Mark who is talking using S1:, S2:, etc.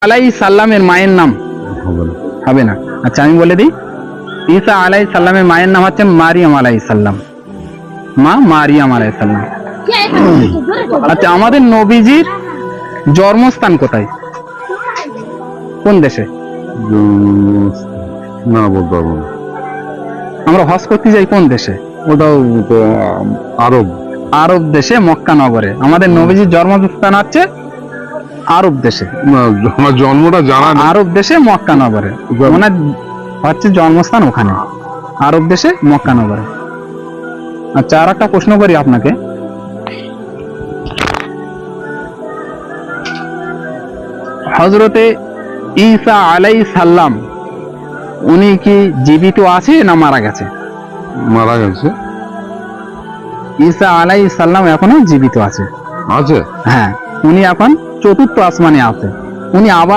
S1: আলাইহিস সালামের মায়ের নাম
S2: হবে না।
S1: হবে না। আচ্ছা আমি বলে দিই, ঈসা আলাইহিস সালামের মায়ের নাম হচ্ছে মারিয়াম আলাইহিস সালাম, মা মারিয়াম আলাইহিস সালাম। আচ্ছা আমাদের নবীজির জন্মস্থান কোথায়, কোন দেশে?
S2: না বলতে পারবো না।
S1: আমরা হজ করতে যাই কোন দেশে?
S2: ওটাও তো আরব।
S1: আরব দেশে, মক্কা নগরে। আমাদের নবীজির জন্মস্থান হচ্ছে আরব দেশে,
S2: না, আমার জন্মটা জানা নেই।
S1: আরব দেশে মক্কা নগরে, মানে হচ্ছে জন্মস্থান ওখানে, আরব দেশে মক্কা নগরে। আচ্ছা আর একটা প্রশ্ন করি আপনাকে, হযরতে ঈসা আলাইহিস সালাম উনি কি জীবিত আছে না মারা গেছে?
S2: মারা গেছে।
S1: ঈসা আলাইহিস সালাম এখনো জীবিত আছে।
S2: আছে।
S1: হ্যাঁ, উনি এখন চতুর্থ আসমানে আছে। উনি আবার